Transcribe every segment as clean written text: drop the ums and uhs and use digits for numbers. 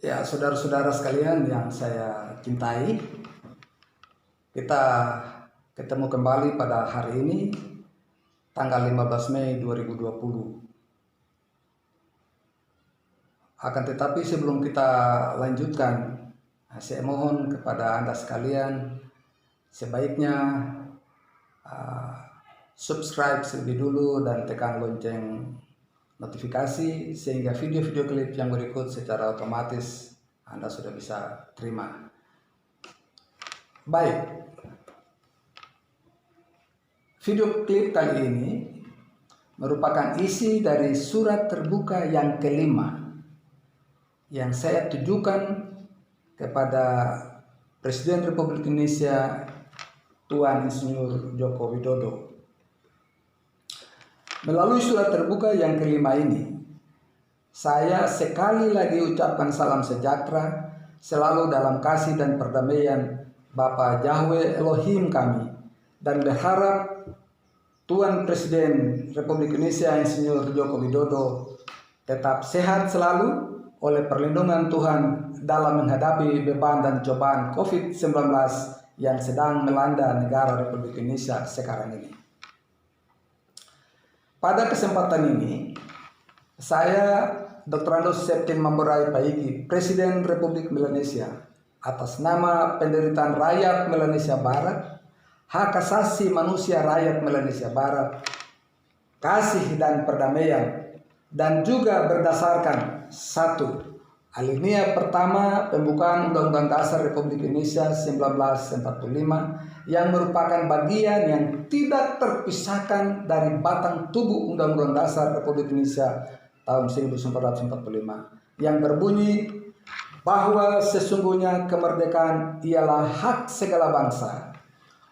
Ya, saudara-saudara sekalian yang saya cintai, kita ketemu kembali pada hari ini, tanggal 15 Mei 2020. Akan tetapi sebelum kita lanjutkan, saya mohon kepada Anda sekalian, sebaiknya subscribe terlebih dulu dan tekan lonceng notifikasi sehingga video-video klip yang berikut secara otomatis Anda sudah bisa terima. Baik, video klip kali ini merupakan isi dari surat terbuka yang kelima yang saya tujukan kepada Presiden Republik Indonesia Tuan Insinyur Joko Widodo. Melalui surat terbuka yang kelima ini, saya sekali lagi ucapkan salam sejahtera selalu dalam kasih dan perdamaian Bapa Yahweh Elohim kami, dan berharap Tuan Presiden Republik Indonesia Insinyur Joko Widodo tetap sehat selalu oleh perlindungan Tuhan dalam menghadapi beban dan cobaan COVID-19 yang sedang melanda negara Republik Indonesia sekarang ini. Pada kesempatan ini, saya Dr. Andos Septin Mamborai Paiki, Presiden Republik Melanesia, atas nama penderitaan rakyat Melanesia Barat, hak asasi manusia rakyat Melanesia Barat, kasih dan perdamaian, dan juga berdasarkan 1. Alinea pertama pembukaan Undang-Undang Dasar Republik Indonesia 1945 yang merupakan bagian yang tidak terpisahkan dari batang tubuh Undang-Undang Dasar Republik Indonesia tahun 1945 yang berbunyi bahwa sesungguhnya kemerdekaan ialah hak segala bangsa.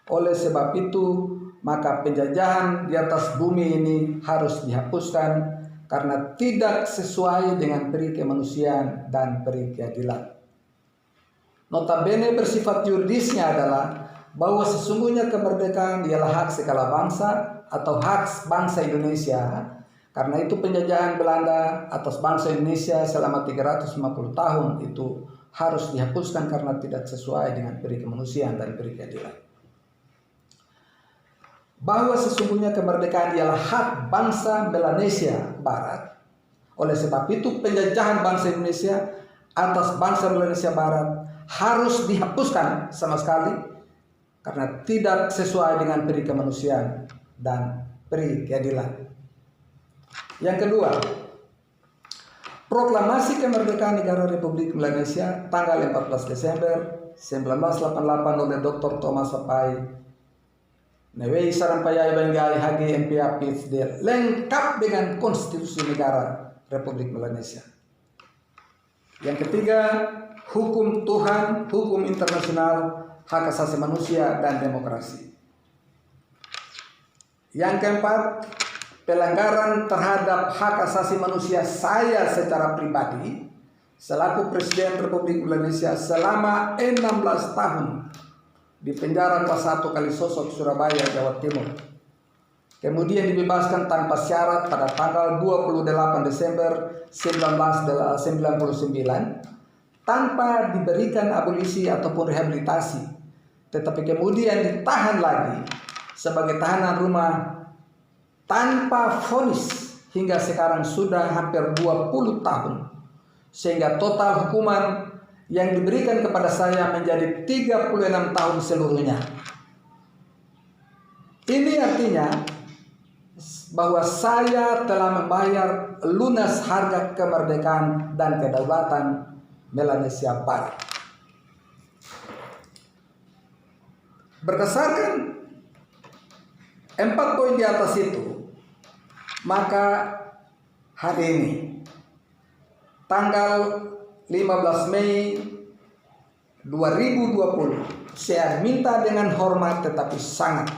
Oleh sebab itu, maka penjajahan di atas bumi ini harus dihapuskan karena tidak sesuai dengan peri kemanusiaan dan peri keadilan. Notabene bersifat yuridisnya adalah bahwa sesungguhnya kemerdekaan ialah hak segala bangsa atau hak bangsa Indonesia. Karena itu penjajahan Belanda atas bangsa Indonesia selama 350 tahun itu harus dihapuskan karena tidak sesuai dengan peri kemanusiaan dan peri keadilan. Bahwa sesungguhnya kemerdekaan ialah hak bangsa Melanesia Barat. Oleh sebab itu penjajahan bangsa Indonesia atas bangsa Melanesia Barat harus dihapuskan sama sekali karena tidak sesuai dengan peri kemanusiaan dan peri keadilan. Yang kedua, proklamasi kemerdekaan negara Republik Melanesia tanggal 14 Desember 1988 oleh Dr. Thomas Sapai Newei Sarampayai Banggai HGMPA PhD lengkap dengan konstitusi negara Republik Melanesia. Yang ketiga, hukum Tuhan, hukum internasional, hak asasi manusia, dan demokrasi. Yang keempat, pelanggaran terhadap hak asasi manusia saya secara pribadi selaku Presiden Republik Indonesia selama 16 tahun di penjara kelas 1 Kalisosok, Surabaya, Jawa Timur. Kemudian dibebaskan tanpa syarat pada tanggal 28 Desember 1999 tanpa diberikan abolisi ataupun rehabilitasi, tetapi kemudian ditahan lagi sebagai tahanan rumah tanpa vonis hingga sekarang sudah hampir 20 tahun, sehingga total hukuman yang diberikan kepada saya menjadi 36 tahun seluruhnya. Ini artinya bahwa saya telah membayar lunas harga kemerdekaan dan kedaulatan Melanesia Barat. Berdasarkan 4 poin di atas itu, maka hari ini tanggal 15 Mei 2020 saya minta dengan hormat tetapi sangat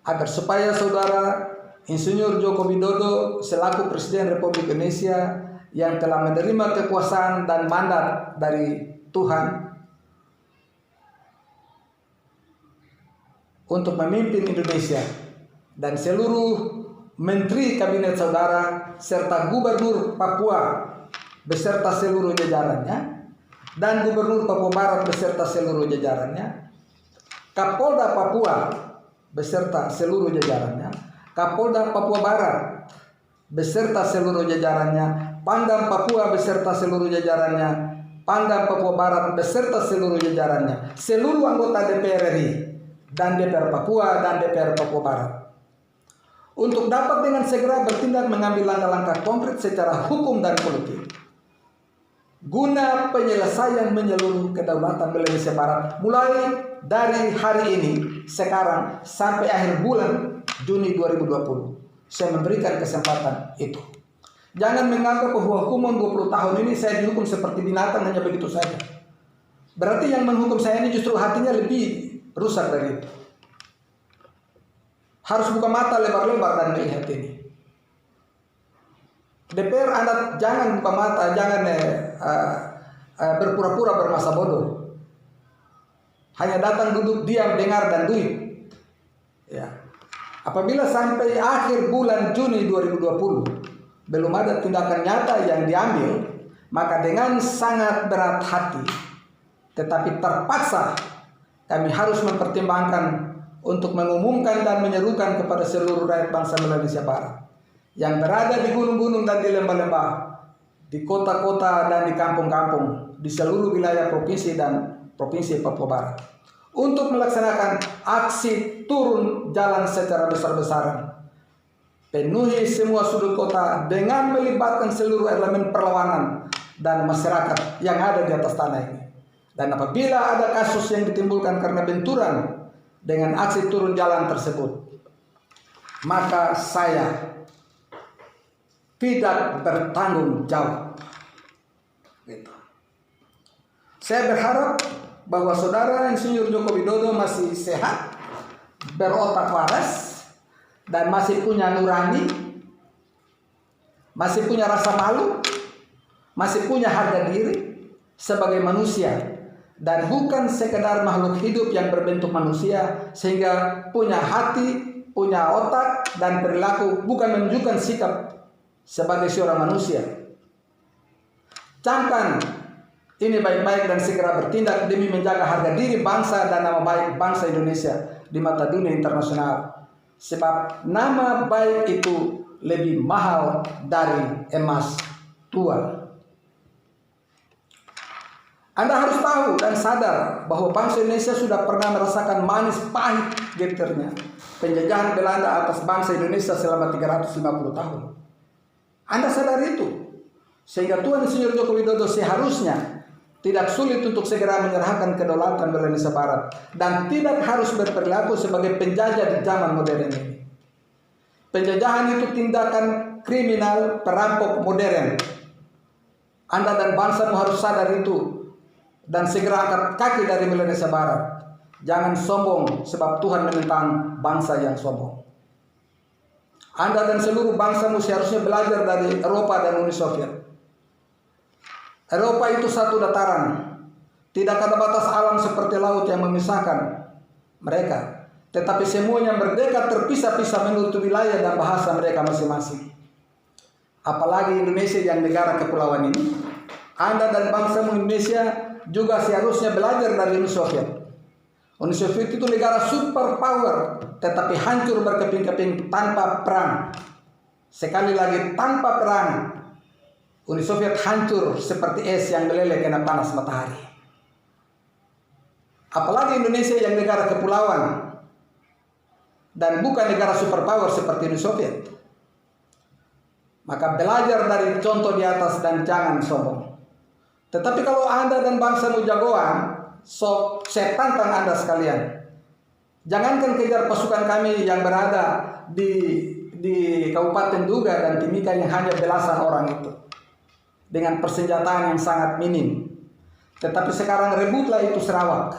agar supaya saudara Insinyur Joko Widodo selaku Presiden Republik Indonesia yang telah menerima kekuasaan dan mandat dari Tuhan untuk memimpin Indonesia dan seluruh menteri kabinet saudara serta gubernur Papua beserta seluruh jajarannya, dan Gubernur Papua Barat beserta seluruh jajarannya, Kapolda Papua beserta seluruh jajarannya, Kapolda Papua Barat beserta seluruh jajarannya, Pangdam Papua beserta seluruh jajarannya, Pangdam Papua Barat beserta seluruh jajarannya, seluruh anggota DPR RI dan DPR Papua dan DPR Papua Barat, untuk dapat dengan segera bertindak mengambil langkah-langkah konkret secara hukum dan politik guna penyelesaian menyeluruh kedaulatan Indonesia Barat mulai dari hari ini sekarang sampai akhir bulan Juni 2020. Saya memberikan kesempatan itu. Jangan menganggap bahwa hukuman 20 tahun ini saya dihukum seperti binatang hanya begitu saja. Berarti yang menghukum saya ini justru hatinya lebih rusak dari itu. Harus buka mata lebar-lebar dan melihat ini. DPR Anda jangan buka mata, jangan berpura-pura bermasa bodoh. Hanya datang duduk diam, dengar dan duit. Ya. Apabila sampai akhir bulan Juni 2020 belum ada tindakan nyata yang diambil, maka dengan sangat berat hati tetapi terpaksa kami harus mempertimbangkan untuk mengumumkan dan menyerukan kepada seluruh rakyat bangsa Indonesia Barat yang berada di gunung-gunung dan di lembah-lembah, di kota-kota dan di kampung-kampung, di seluruh wilayah provinsi dan provinsi Papua Barat, untuk melaksanakan aksi turun jalan secara besar-besaran. Penuhi semua sudut kota dengan melibatkan seluruh elemen perlawanan dan masyarakat yang ada di atas tanah ini. Dan apabila ada kasus yang ditimbulkan karena benturan dengan aksi turun jalan tersebut, maka saya tidak bertanggung jawab. Gitu. Saya berharap bahwa saudara Insinyur Joko Widodo masih sehat, berotak waras, dan masih punya nurani, masih punya rasa malu, masih punya harga diri sebagai manusia, dan bukan sekedar makhluk hidup yang berbentuk manusia sehingga punya hati, punya otak dan perilaku, bukan menunjukkan sikap sebagai seorang manusia. Camkan ini baik-baik dan segera bertindak demi menjaga harga diri bangsa dan nama baik bangsa Indonesia di mata dunia internasional. Sebab nama baik itu lebih mahal dari emas tua. Anda harus tahu dan sadar bahwa bangsa Indonesia sudah pernah merasakan manis pahit getirnya penjajahan Belanda atas bangsa Indonesia selama 350 tahun. Anda sadar itu, sehingga Tuan Insinyur Joko Widodo seharusnya tidak sulit untuk segera menyerahkan kedaulatan Indonesia Barat dan tidak harus berperilaku sebagai penjajah di zaman modern ini. Penjajahan itu tindakan kriminal perampok modern. Anda dan bangsamu harus sadar itu dan segera angkat kaki dari Indonesia Barat. Jangan sombong sebab Tuhan menentang bangsa yang sombong. Anda dan seluruh bangsamu seharusnya belajar dari Eropa dan Uni Soviet. Eropa itu satu dataran. Tidak ada batas alam seperti laut yang memisahkan mereka. Tetapi semuanya merdeka terpisah-pisah menurut wilayah dan bahasa mereka masing-masing. Apalagi Indonesia yang negara kepulauan ini. Anda dan bangsamu Indonesia juga seharusnya belajar dari Uni Soviet. Uni Soviet itu negara superpower, tetapi hancur berkeping-keping tanpa perang. Sekali lagi, tanpa perang. Uni Soviet hancur seperti es yang meleleh kena panas matahari. Apalagi Indonesia yang negara kepulauan dan bukan negara superpower seperti Uni Soviet. Maka belajar dari contoh di atas dan jangan sombong. Tetapi kalau Anda dan bangsamu jagoan, saya tantang Anda sekalian. Jangankan kejar pasukan kami yang berada di Kabupaten Duga dan Timika yang hanya belasan orang itu, dengan persenjataan yang sangat minim. Tetapi sekarang rebutlah itu Sarawak,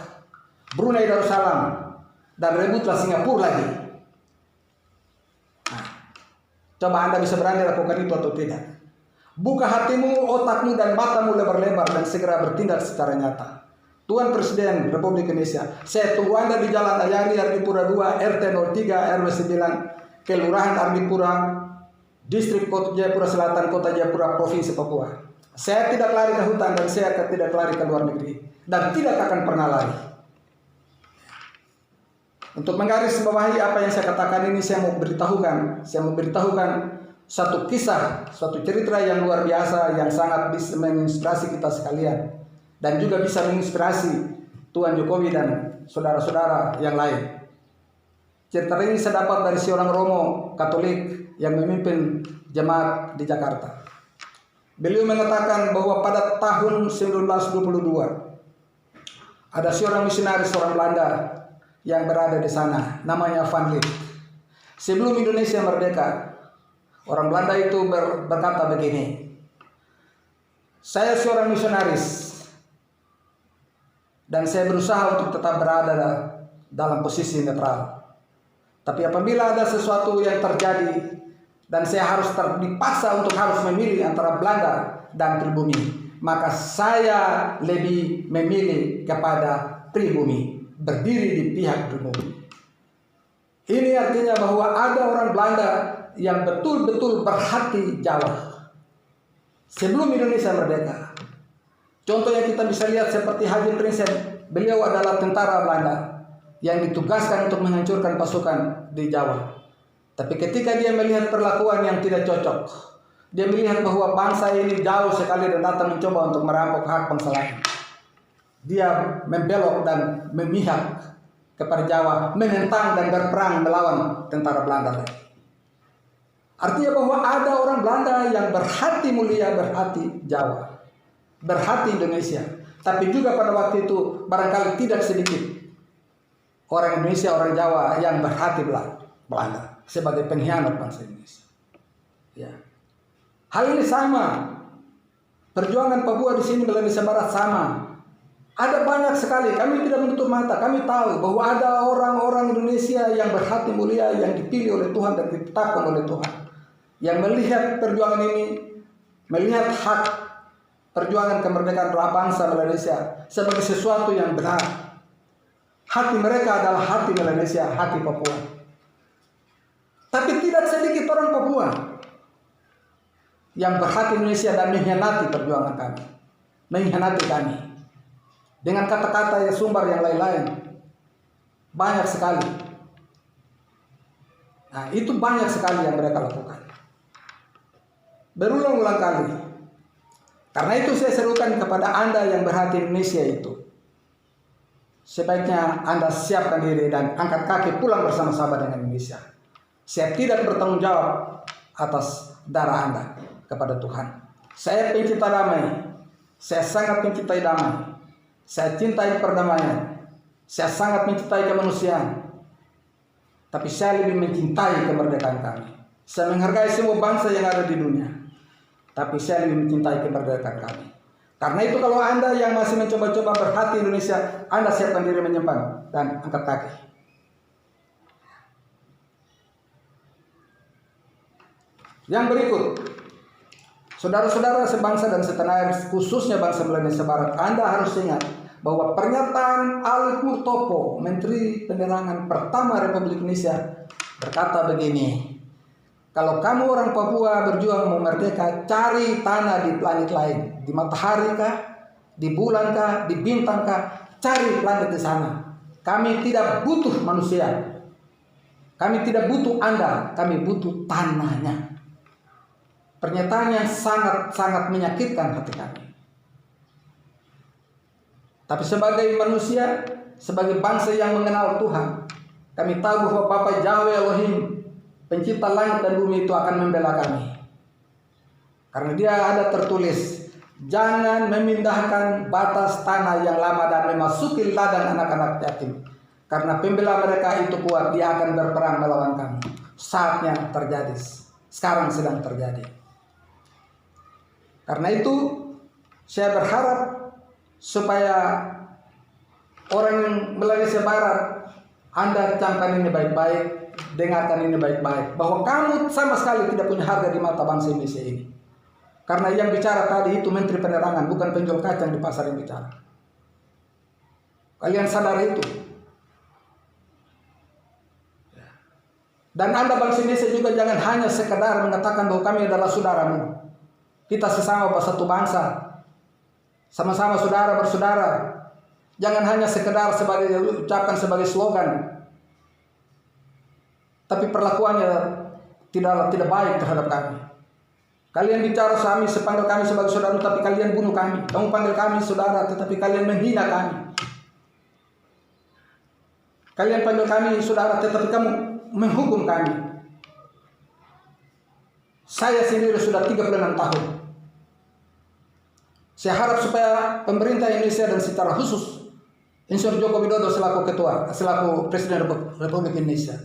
Brunei Darussalam, dan rebutlah Singapura lagi. Nah, coba Anda bisa berani lakukan itu atau tidak? Buka hatimu, otakmu, dan matamu lebar-lebar dan segera bertindak secara nyata. Tuan Presiden Republik Indonesia, saya tunggu Anda di Jalan Ayari, Ardipura 2, RT 03, RW 9, Kelurahan Ardipura, Distrik Kota Jayapura Selatan, Kota Jayapura, Provinsi Papua. Saya tidak lari ke hutan dan saya tidak lari ke luar negeri dan tidak akan pernah lari. Untuk menggarisbawahi apa yang saya katakan ini, saya mau beritahukan satu kisah, suatu cerita yang luar biasa yang sangat bisa menginspirasi kita sekalian dan juga bisa menginspirasi Tuan Jokowi dan saudara-saudara yang lain. Cerita ini saya dapat dari seorang Romo Katolik yang memimpin jemaat di Jakarta. Beliau mengatakan bahwa pada tahun 1922 ada seorang misionaris orang Belanda yang berada di sana, namanya Van Lith. Sebelum Indonesia merdeka, orang Belanda itu berkata begini, saya seorang misionaris dan saya berusaha untuk tetap berada dalam posisi netral. Tapi apabila ada sesuatu yang terjadi dan saya harus dipaksa untuk harus memilih antara Belanda dan pribumi, maka saya lebih memilih kepada pribumi, berdiri di pihak pribumi. Ini artinya bahwa ada orang Belanda yang betul-betul berhati Jawa sebelum Indonesia merdeka. Contoh yang kita bisa lihat seperti Haji Prinsen, beliau adalah tentara Belanda yang ditugaskan untuk menghancurkan pasukan di Jawa. Tapi ketika dia melihat perlakuan yang tidak cocok, dia melihat bahwa bangsa ini jauh sekali dan datang mencoba untuk merampok hak bangsa lain, dia membelok dan memihak kepada Jawa, menentang dan berperang melawan tentara Belanda. Artinya bahwa ada orang Belanda yang berhati mulia, berhati Jawa, berhati Indonesia. Tapi juga pada waktu itu barangkali tidak sedikit orang Indonesia, orang Jawa yang berhati Belanda sebagai pengkhianat bangsa Indonesia. Ya. Hal ini sama. Perjuangan Papua di sini Melanesia Barat sama. Ada banyak sekali, kami tidak menutup mata, kami tahu bahwa ada orang-orang Indonesia yang berhati mulia, yang dipilih oleh Tuhan dan ditetapkan oleh Tuhan, yang melihat perjuangan ini, melihat hak perjuangan kemerdekaan bangsa Melanesia sebagai sesuatu yang benar. Hati mereka adalah hati Melanesia, hati Papua. Tapi tidak sedikit orang Papua yang berhati Indonesia dan mengkhianati perjuangan kami, mengkhianati kami dengan kata-kata yang sumber yang lain-lain. Banyak sekali. Nah, itu banyak sekali yang mereka lakukan, berulang-ulang kali. Karena itu saya serukan kepada Anda yang berhati Indonesia itu, sebaiknya Anda siapkan diri dan angkat kaki pulang bersama-sama dengan Indonesia. Saya tidak bertanggung jawab atas darah Anda kepada Tuhan. Saya pencinta damai. Saya sangat mencintai damai. Saya cintai perdamaian. Saya sangat mencintai kemanusiaan. Tapi saya lebih mencintai kemerdekaan kami. Saya menghargai semua bangsa yang ada di dunia. Tapi saya lebih mencintai kemerdekaan kami. Karena itu kalau Anda yang masih mencoba-coba berhati Indonesia, Anda siapkan diri menyimpan dan angkat kaki. Yang berikut, saudara-saudara sebangsa dan setanah air, khususnya bangsa Melanesia Barat, Anda harus ingat bahwa pernyataan Ali Murtopo, Menteri Penerangan pertama Republik Indonesia, berkata begini, kalau kamu orang Papua berjuang mau merdeka, cari tanah di planet lain, di matahari kah, di bulan kah, di bintang kah, cari planet di sana. Kami tidak butuh manusia, kami tidak butuh Anda, kami butuh tanahnya. Pernyataan yang sangat-sangat menyakitkan hati kami. Tapi sebagai manusia, sebagai bangsa yang mengenal Tuhan, kami tahu bahwa Bapa Yahweh Elohim, pencipta langit dan bumi itu akan membela kami. Karena dia ada tertulis, jangan memindahkan batas tanah yang lama dan memasuki ladang anak-anak yatim. Karena pembela mereka itu kuat, dia akan berperang melawan kami. Saatnya terjadi, sekarang sedang terjadi. Karena itu saya berharap supaya orang yang Melanesia Barat, Anda camkan ini baik-baik, dengarkan ini baik-baik, bahwa kamu sama sekali tidak punya harga di mata bangsa Indonesia ini. Karena yang bicara tadi itu Menteri Penerangan, bukan penjual kacang di pasar yang bicara. Kalian sadar itu. Dan Anda bangsa Indonesia juga jangan hanya sekedar mengatakan bahwa kami adalah saudaramu. Kita sesama satu bangsa, sama-sama saudara bersaudara. Jangan hanya sekedar sebagai ucapkan sebagai slogan, tapi perlakuannya tidak baik terhadap kami. Kalian bicara kami, sepanggil kami sebagai saudara, tapi kalian bunuh kami. Kamu panggil kami saudara, tetapi kalian menghina kami. Kalian panggil kami saudara, tetapi kamu menghukum kami. Saya sendiri sudah 36 tahun. Saya harap supaya pemerintah Indonesia dan secara khusus Insinyur Joko Widodo selaku Presiden Republik Indonesia.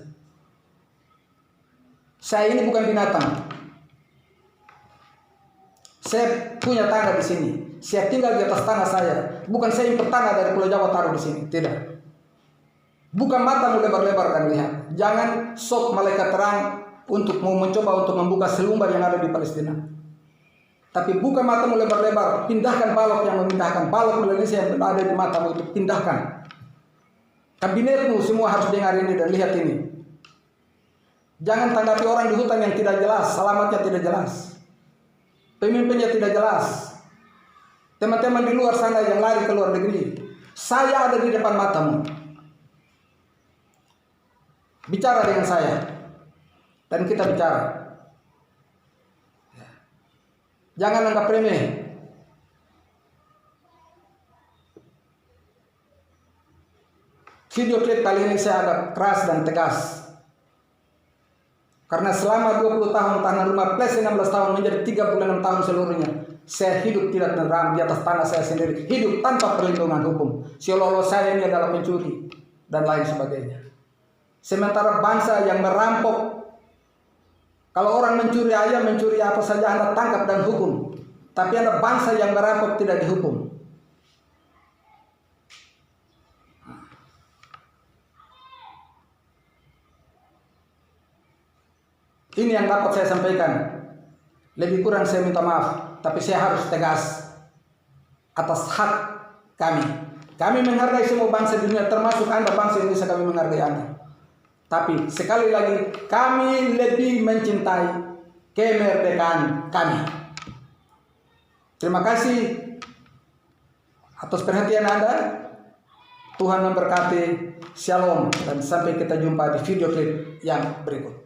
Saya ini bukan binatang. Saya punya tanah di sini. Saya tinggal di atas tanah saya. Bukan saya impor tanah dari Pulau Jawa taruh di sini. Tidak. Bukan matamu lebar-lebar dan lihat. Jangan sok malaikat terang untuk mau mencoba untuk membuka selumbar yang ada di Palestina. Tapi bukan matamu lebar-lebar, pindahkan balok yang memindahkan. Balok Indonesia yang ada di matamu itu pindahkan. Kabinetmu semua harus dengar ini dan lihat ini. Jangan tanggapi orang di hutan yang tidak jelas, alamatnya tidak jelas. Pemimpinnya tidak jelas. Teman-teman di luar sana yang lari ke luar negeri. Saya ada di depan matamu. Bicara dengan saya. Dan kita bicara. Jangan anggap remeh. Video klip kali ini saya agak keras dan tegas. Karena selama 20 tahun tahanan rumah plus 16 tahun menjadi 36 tahun seluruhnya, saya hidup tidak tenteram di atas tanah saya sendiri, hidup tanpa perlindungan hukum. Seolah-olah saya ini adalah pencuri dan lain sebagainya. Sementara bangsa yang merampok, kalau orang mencuri ayam, mencuri apa saja Anda tangkap dan hukum. Tapi Anda bangsa yang merampok tidak dihukum. Ini yang dapat saya sampaikan. Lebih kurang saya minta maaf, tapi saya harus tegas atas hak kami. Kami menghargai semua bangsa di dunia, termasuk Anda bangsa Indonesia, kami menghargai Anda. Tapi sekali lagi, kami lebih mencintai kemerdekaan kami. Terima kasih atas perhatian Anda. Tuhan memberkati. Shalom dan sampai kita jumpa di video klip yang berikut.